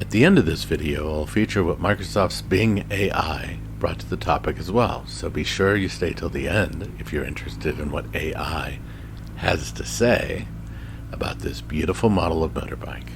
At the end of this video, I'll feature what Microsoft's Bing AI brought to the topic as well, so be sure you stay till the end if you're interested in what AI has to say about this beautiful model of motorbike.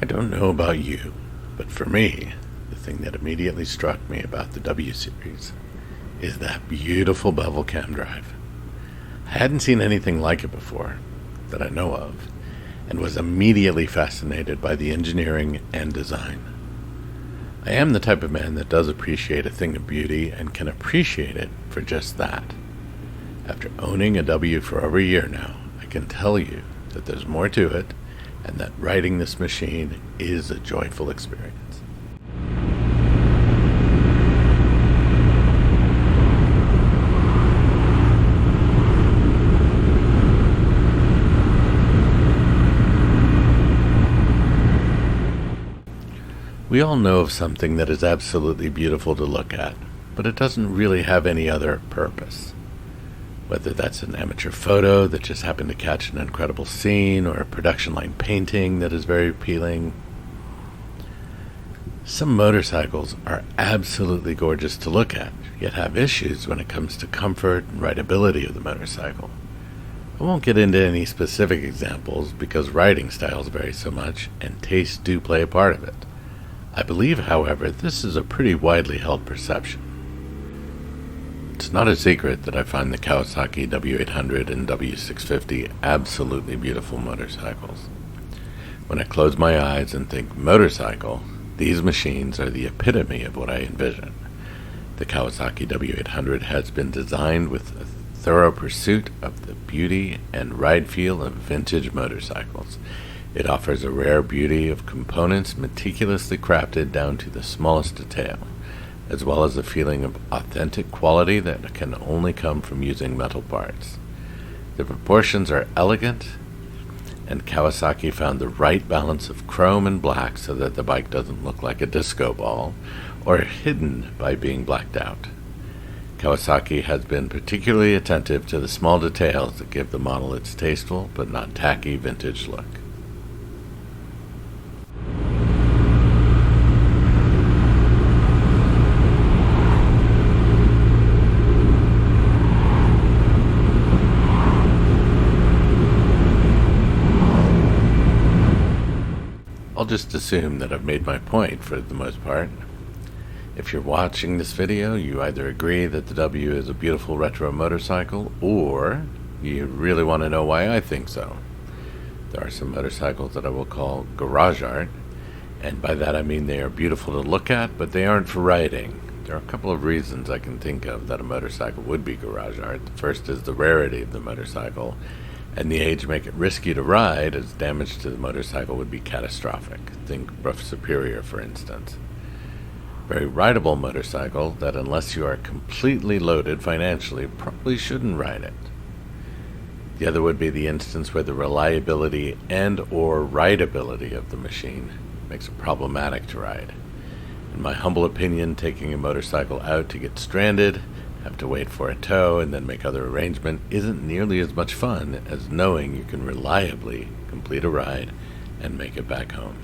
I don't know about you, but for me, the thing that immediately struck me about the W series is that beautiful bevel cam drive. I hadn't seen anything like it before, that I know of, and was immediately fascinated by the engineering and design. I am the type of man that does appreciate a thing of beauty and can appreciate it for just that. After owning a W for over a year now, I can tell you that there's more to it, and that riding this machine is a joyful experience. We all know of something that is absolutely beautiful to look at, but it doesn't really have any other purpose. Whether that's an amateur photo that just happened to catch an incredible scene, or a production line painting that is very appealing. Some motorcycles are absolutely gorgeous to look at, yet have issues when it comes to comfort and rideability of the motorcycle. I won't get into any specific examples because riding styles vary so much and tastes do play a part of it. I believe, however, this is a pretty widely held perception. It's not a secret that I find the Kawasaki W800 and W650 absolutely beautiful motorcycles. When I close my eyes and think motorcycle, these machines are the epitome of what I envision. The Kawasaki W800 has been designed with a thorough pursuit of the beauty and ride feel of vintage motorcycles. It offers a rare beauty of components meticulously crafted down to the smallest detail, as well as a feeling of authentic quality that can only come from using metal parts. The proportions are elegant, and Kawasaki found the right balance of chrome and black so that the bike doesn't look like a disco ball, or hidden by being blacked out. Kawasaki has been particularly attentive to the small details that give the model its tasteful but not tacky vintage look. I'll just assume that I've made my point for the most part. If you're watching this video, you either agree that the W is a beautiful retro motorcycle, or you really want to know why I think so. There are some motorcycles that I will call garage art, and by that I mean they are beautiful to look at, but they aren't for riding. There are a couple of reasons I can think of that a motorcycle would be garage art. The first is the rarity of the motorcycle, and the age make it risky to ride, as damage to the motorcycle would be catastrophic. Think rough Superior, for instance. Very rideable motorcycle that, unless you are completely loaded financially, probably shouldn't ride it. The other would be the instance where the reliability and or rideability of the machine makes it problematic to ride. In my humble opinion, taking a motorcycle out to get stranded, have to wait for a tow, and then make other arrangement isn't nearly as much fun as knowing you can reliably complete a ride and make it back home.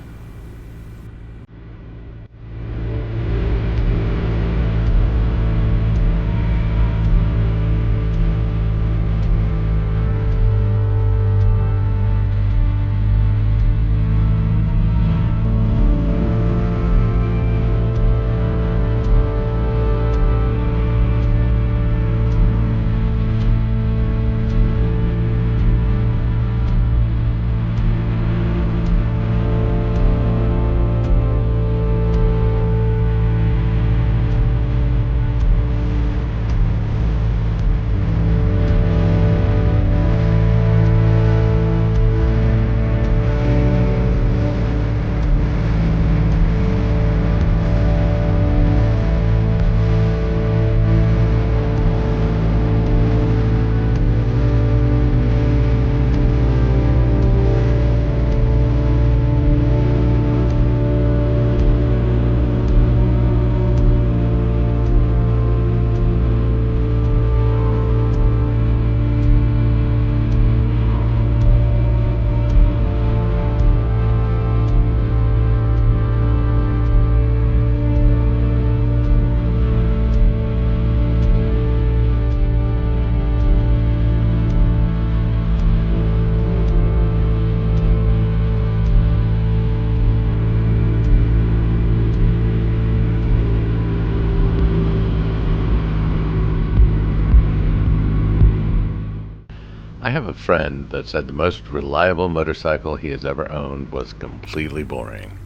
I have a friend that said the most reliable motorcycle he has ever owned was completely boring,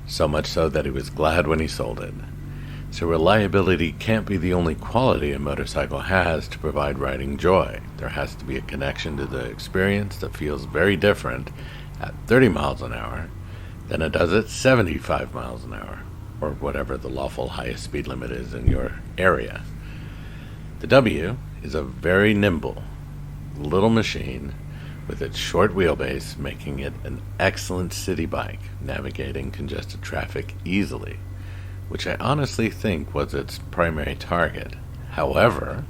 so much so that he was glad when he sold it. So reliability can't be the only quality a motorcycle has to provide riding joy. There has to be a connection to the experience that feels very different at 30 miles an hour than it does at 75 miles an hour, or whatever the lawful highest speed limit is in your area. The W is a very nimble little machine with its short wheelbase, making it an excellent city bike, navigating congested traffic easily, which I honestly think was its primary target. However,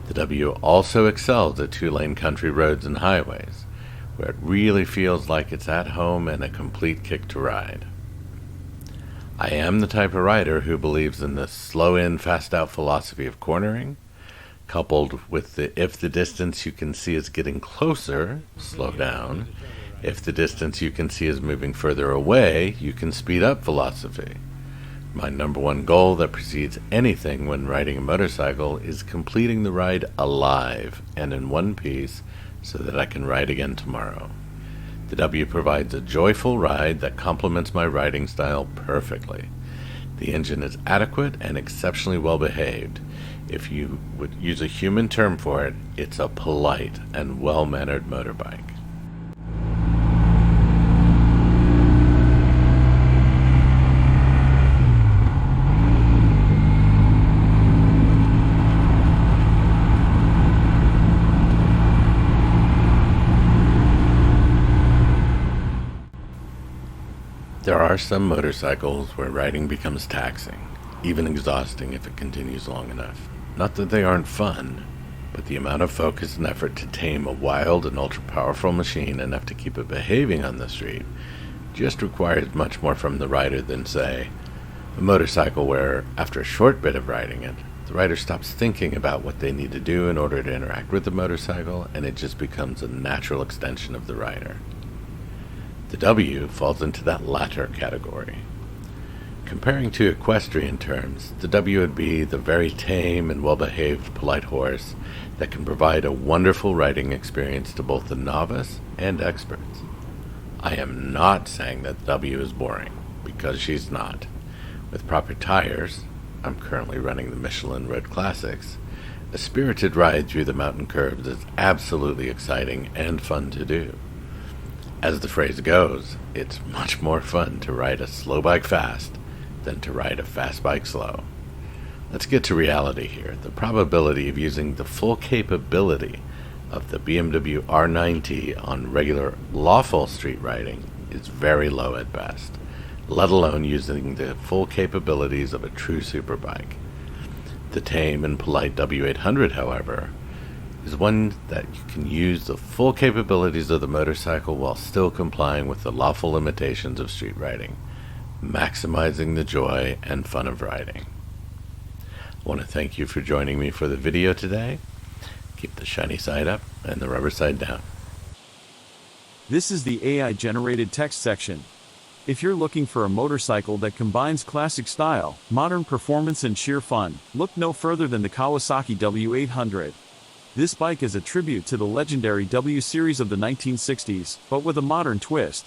the W also excels at two-lane country roads and highways, where it really feels like it's at home and a complete kick to ride. I am the type of rider who believes in the slow in, fast out philosophy of cornering, coupled with the if the distance you can see is getting closer, slow down. If the distance you can see is moving further away, you can speed up philosophy. My number one goal that precedes anything when riding a motorcycle is completing the ride alive and in one piece so that I can ride again tomorrow. The W provides a joyful ride that complements my riding style perfectly. The engine is adequate and exceptionally well behaved. If you would use a human term for it, it's a polite and well-mannered motorbike. There are some motorcycles where riding becomes taxing, even exhausting if it continues long enough. Not that they aren't fun, but the amount of focus and effort to tame a wild and ultra-powerful machine enough to keep it behaving on the street just requires much more from the rider than, say, a motorcycle where, after a short bit of riding it, the rider stops thinking about what they need to do in order to interact with the motorcycle, and it just becomes a natural extension of the rider. The W falls into that latter category. Comparing to equestrian terms, the W would be the very tame and well-behaved, polite horse that can provide a wonderful riding experience to both the novice and experts. I am not saying that the W is boring, because she's not. With proper tires, I'm currently running the Michelin Road Classics, a spirited ride through the mountain curves is absolutely exciting and fun to do. As the phrase goes, it's much more fun to ride a slow bike fast than to ride a fast bike slow. Let's get to reality here. The probability of using the full capability of the BMW R9T on regular, lawful street riding is very low at best, let alone using the full capabilities of a true superbike. The tame and polite W800, however, is one that you can use the full capabilities of the motorcycle while still complying with the lawful limitations of street riding, maximizing the joy and fun of riding. I want to thank you for joining me for the video today. Keep the shiny side up and the rubber side down. This is the AI-generated text section. If you're looking for a motorcycle that combines classic style, modern performance and sheer fun, look no further than the Kawasaki W800. This bike is a tribute to the legendary W series of the 1960s, but with a modern twist.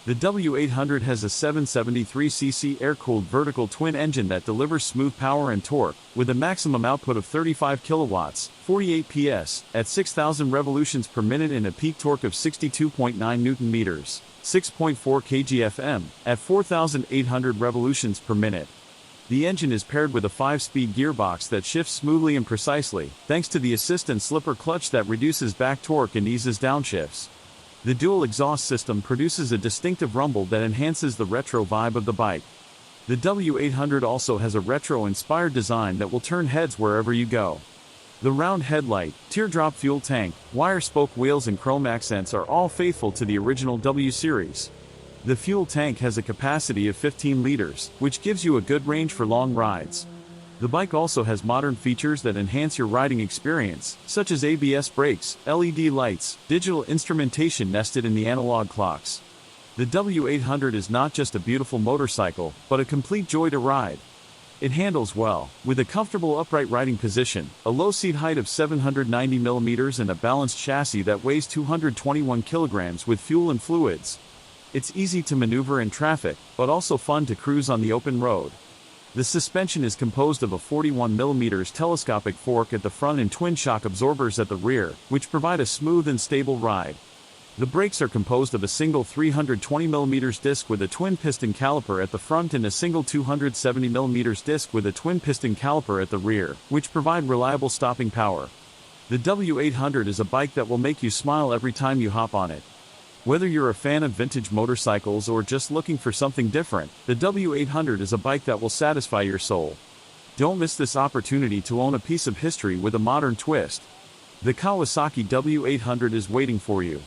The W800 has a 773cc air-cooled vertical twin engine that delivers smooth power and torque, with a maximum output of 35 kilowatts, 48 PS, at 6,000 revolutions per minute and a peak torque of 62.9 Newton meters, 6.4 kgfm, at 4,800 revolutions per minute. The engine is paired with a 5-speed gearbox that shifts smoothly and precisely, thanks to the assist and slipper clutch that reduces back torque and eases downshifts. The dual exhaust system produces a distinctive rumble that enhances the retro vibe of the bike. The W800 also has a retro-inspired design that will turn heads wherever you go. The round headlight, teardrop fuel tank, wire spoke wheels and chrome accents are all faithful to the original W series. The fuel tank has a capacity of 15 liters, which gives you a good range for long rides. The bike also has modern features that enhance your riding experience, such as ABS brakes, LED lights, digital instrumentation nested in the analog clocks. The W800 is not just a beautiful motorcycle, but a complete joy to ride. It handles well, with a comfortable upright riding position, a low seat height of 790 mm and a balanced chassis that weighs 221 kg with fuel and fluids. It's easy to maneuver in traffic, but also fun to cruise on the open road. The suspension is composed of a 41 mm telescopic fork at the front and twin shock absorbers at the rear, which provide a smooth and stable ride. The brakes are composed of a single 320 mm disc with a twin piston caliper at the front and a single 270 mm disc with a twin piston caliper at the rear, which provide reliable stopping power. The W800 is a bike that will make you smile every time you hop on it. Whether you're a fan of vintage motorcycles or just looking for something different, the W800 is a bike that will satisfy your soul. Don't miss this opportunity to own a piece of history with a modern twist. The Kawasaki W800 is waiting for you.